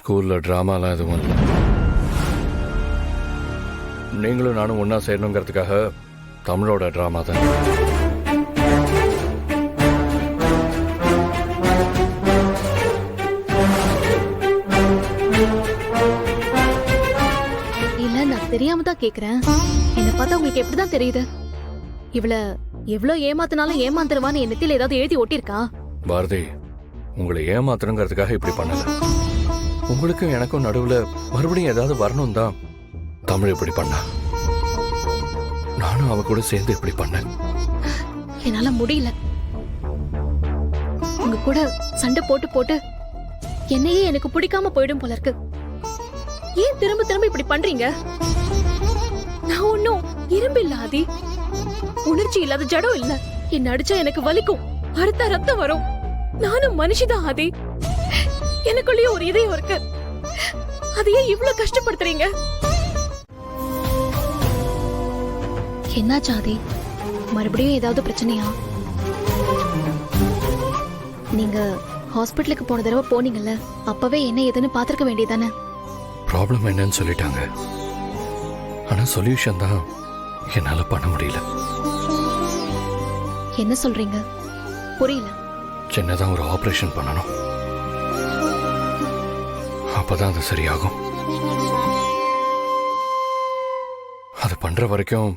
ஸ்கூல்ல டிராமாலாம் எதுவும் இல்லை. நீங்களும் நானும் ஒன்னா சேரணுங்கிறதுக்காக தமிழோட டிராமா தான். இல்ல, நான் தெரியாம தான் கேக்குறேன். என்ன பார்த்தா உங்களுக்கு எப்படிதான் தெரியுது? இவள எவ்வளவு ஏமாத்தினாலும் ஏமாந்துருவான்னு என் நெத்தியில ஏதாவது எழுதி ஒட்டிருக்கா? பாரதி, உங்களை ஏமாத்தணுங்கிறதுக்காக இப்படி பண்ணல. உங்களுக்கும் எனக்கும் நடுவுல மறுபடியும் ஏதாவது வரணும் தான் தமிழ் இப்படி பண்ணா. நானும் அவ கூட சேர்ந்து இப்படி பண்ணேன். என்னால முடியல. உங்க கூட சண்டை போட்டு போட்டு என்னையே எனக்கு பிடிக்காம போயிடும் போல இருக்கு. ஏன் திரும்ப திரும்ப இப்படி பண்றீங்க? நான் ஒன்னும் இரும்பு இல்ல ஆதி, உணர்ச்சி இல்லாத ஜடம் இல்ல. என்ன அடிச்சா எனக்கு வலிக்கும், அடுத்த ரத்தம் வரும். நானும் மனுஷிதான் ஆதி. எனக்குள்ளேயே ஒரு இதயம் இருக்கு. அதையே இவ்வளவு கஷ்டப்படுத்துறீங்க? என்னாச்சு ஆதி? மறுபடியும் ஏதாவது பிரச்சனையா? நீங்க ஹாஸ்பிட்டலுக்கு போன தடவை போனீங்கல்ல, அப்பவே என்ன ஏதுன்னு பாத்துருக்க வேண்டியதானே? ப்ராப்ளம் என்னன்னு சொல்லிட்டாங்க. ஆனா சொல்யூஷன் தான் என்னால பண்ண முடியல. என்ன சொல்றீங்க? புரியல. சின்னதா ஒரு ஆபரேஷன் பண்ணணும். அப்பதான் அது சரியாகும். அது பண்ற வரைக்கும்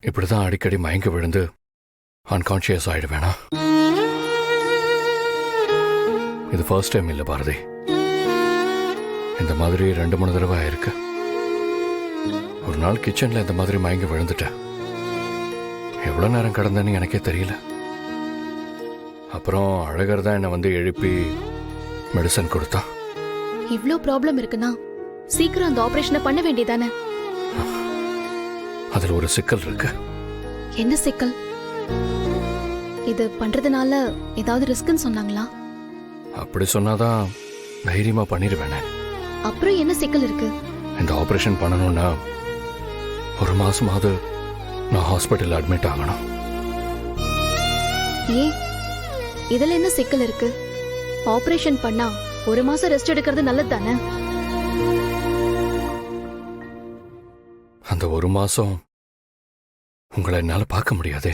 இப்படிதான் அடிக்கடி மயங்கி விழுந்து அன்கான்சியஸ் ஆயிடுவேனா? இது ஃபர்ஸ்ட் டைம் இல்ல பாரதி. இந்த மாதிரி 2-3 தடவை ஆயிருக்கு. ஒரு நாள் கிச்சன்ல இந்த மாதிரி மயங்கி விழுந்துட்டேன். எவ்வளவு நேரம் கடந்தேன்னு எனக்கே தெரியல. அப்புறம் அழகர் தான் என்னை வந்து எழுப்பி மெடிசன் கொடுத்தான். இவ்ளோ ப்ராப்ளம் இருக்குன்னா சீக்கிரம் அந்த ஆபரேஷனை பண்ண வேண்டியதானே? அதுல ஒரு சிக்கல் இருக்கு. என்ன சிக்கல்? இது பண்றதுனால ஏதாவது ரிஸ்க்னு சொன்னாங்களா? அப்படி சொன்னாதான் தைரியமா பண்ணிடுவேனே. அப்புறம் என்ன சிக்கல் இருக்கு? இந்த ஆபரேஷன் பண்ணணும்னா 1 மாசமாவது நான் ஹாஸ்பிட்டல் அட்மிட் ஆகணும். ஏன், இதுல என்ன சிக்கல் இருக்கு? ஆபரேஷன் பண்ணா 1 மாசம் ரெஸ்ட் எடுக்கிறது நல்லது தானே? அந்த 1 மாசம் உங்களை என்னால பார்க்க முடியாது.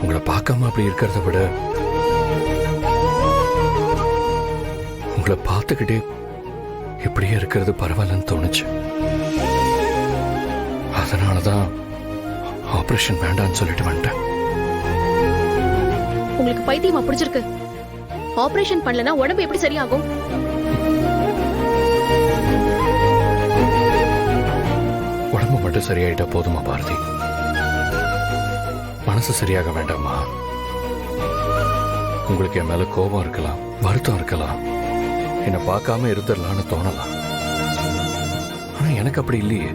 உங்களை பார்க்காம அப்படி இருக்கிறத விட உங்களை பார்த்துக்கிட்டே இப்படியே இருக்கிறது பரவாயில்லன்னு தோணுச்சு. அதனாலதான் ஆபரேஷன் வேண்டான்னு சொல்லிட்டு வந்துட்டேன். உங்களுக்கு பைத்தியமா பிடிச்சிருக்கு? ஆபரேஷன் பண்ணலனா உடம்பு எப்படி சரியாகும்? உடம்பு மட்டும் சரியாயிட்டா போதுமா பாரதி? மனசு சரியாக வேண்டாமா? உங்களுக்கு என் மேல கோபம் இருக்கலாம், வருத்தம் இருக்கலாம், என்னை பார்க்காம இருந்துடலான்னு தோணலாம். ஆனா எனக்கு அப்படி இல்லையே.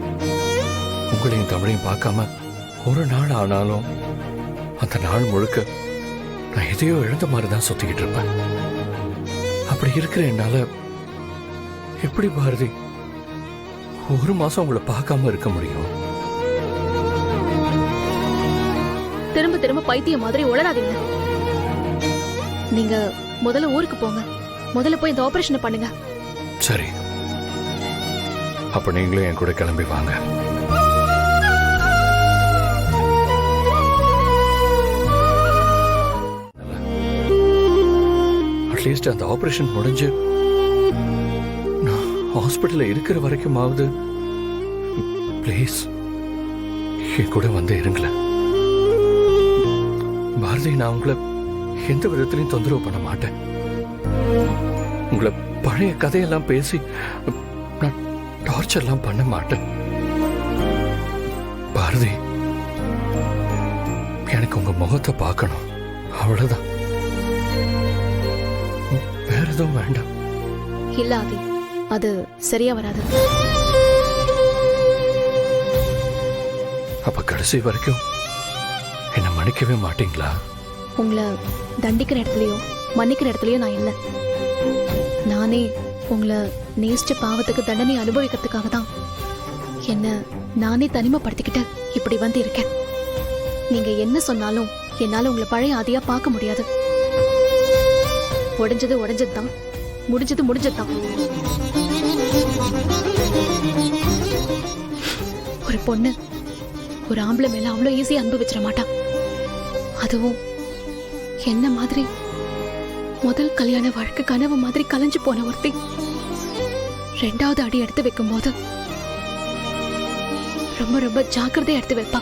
உங்களையும் தமிழையும் பார்க்காம ஒரு நாள் ஆனாலும் அந்த நாள் முழுக்க நான் எதையோ இழந்த மாதிரி தான் சுத்திக்கிட்டு இருப்பேன். அப்படி இருக்கிற என்னால எப்படி பாரதி 1 மாசம் உங்களை பார்க்காம இருக்க முடியும்? திரும்ப திரும்ப பைத்திய மாதிரி உளராதீங்க. நீங்க முதல்ல ஊருக்கு போங்க. முதல்ல போய் இந்த ஆபரேஷனை பண்ணுங்க. சரி, அப்ப நீங்களும் என் கூட கிளம்பி வாங்க. அட்லீஸ்ட் அந்த ஆபரேஷன் முடிஞ்சு நான் ஹாஸ்பிட்டல்ல இருக்கிற வரைக்குமாவது ப்ளீஸ் என் கூட வந்து இருங்களேன். பாரதி, நான் உங்களை எந்த விதத்திலையும் தொந்தரவு பண்ண மாட்டேன். உங்களை பழைய கதையெல்லாம் பேசி நான் டார்ச்சர்லாம் பண்ண மாட்டேன். பாரதி, எனக்கு உங்க முகத்தை பார்க்கணும், அவ்வளவுதான். வேற எதுவும் வேண்டாம். இல்ல ஆதி, அது சரியா வராது. அப்ப கடைசி வரைக்கும் என்ன மன்னிக்கவே மாட்டீங்களா? உங்களை தண்டிக்கிற இடத்துலயோ மன்னிக்கிற இடத்துலயோ நான் இல்ல. நானே உங்களை நேசிச்ச பாவத்துக்கு தண்டனை அனுபவிக்கிறதுக்காக தான் என்ன நானே தனிமைப்படுத்திக்கிட்டு இப்படி வந்து இருக்கேன். நீங்க என்ன சொன்னாலும் என்னால உங்களை பழைய ஆதியா பார்க்க முடியாது. உடைஞ்சது உடைஞ்சதுதான், முடிஞ்சது முடிஞ்சதுதான். ஒரு பொண்ணு ஒரு ஆம்பளை மேல அவ்வளவு ஈஸியா அன்பு வச்சிட மாட்டான். அதுவும் என்ன மாதிரி முதல் கல்யாண வாழ்க்கை கனவு மாதிரி கலைஞ்சு போன ஒருத்தி 2வது அடி எடுத்து வைக்கும் போது ரொம்ப ரொம்ப ஜாக்கிரதையா எடுத்து வைப்பா.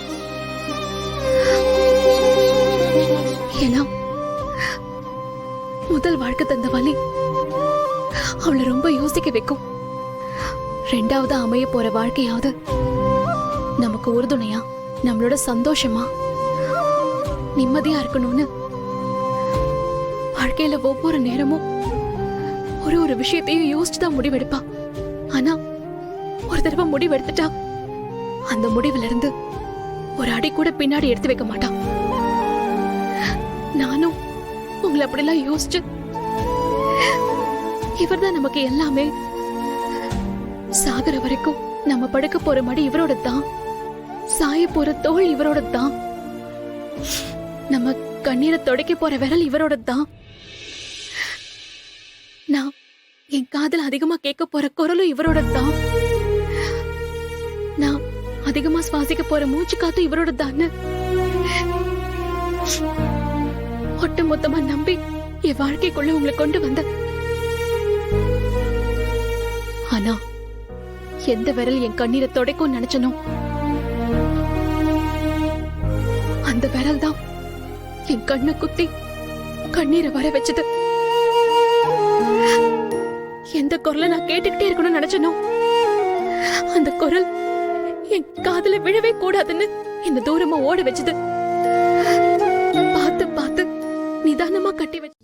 ஏன்னா முதல் வாழ்க்கை தந்த வலி அவளை ரொம்ப யோசிக்க வைக்கும். 2வது அமைய போற வாழ்க்கையாவது நமக்கு உறுதுணையா, நம்மளோட சந்தோஷமா, நிம்மதியா இருக்கணும்னு வாழ்க்கையில ஒவ்வொரு நேரமும் ஒரு விஷயத்தையும் யோசிச்சுதான் முடிவெடுப்பா. ஆனா ஒரு தடவை முடிவெடுத்துட்டா அந்த முடிவுல இருந்து ஒரு அடி கூட பின்னாடி எடுத்து வைக்க மாட்டான். நானும் உங்களை அப்படிலாம் யோசிச்சு இவர்தான் நமக்கு எல்லாமே, சாகர வரைக்கும் நம்ம படுக்க போற மடி இவரோட தான், சாய போற தோள் இவரோட தான், நம்ம கண்ணீரை துடைக்க போற விரல் இவரோட தான், நான் என் காதுல அதிகமா கேட்க போற குரலும் இவரோட தான், நான் அதிகமா சுவாசிக்க போற மூச்சு காத்து இவரோட தான் ஒட்டு மொத்தமா நம்பி என் வாழ்க்கைக்குள்ள உங்களை கொண்டு வந்த. ஆனா எந்த விரல் என் கண்ணீரை துடைக்கும் நினைச்சனோ அந்த விரல் தான் என் கண்ணை குத்தி கண்ணீரை வர வச்சது. எந்த குரலை நான் கேட்டுக்கிட்டே இருக்கணும்னு நினைச்சனோ அந்த குரல் என் காதுல விழவே கூடாதுன்னு என்ன தூரமா ஓட வச்சது. பார்த்து பார்த்து நிதானமா கட்டி வச்சு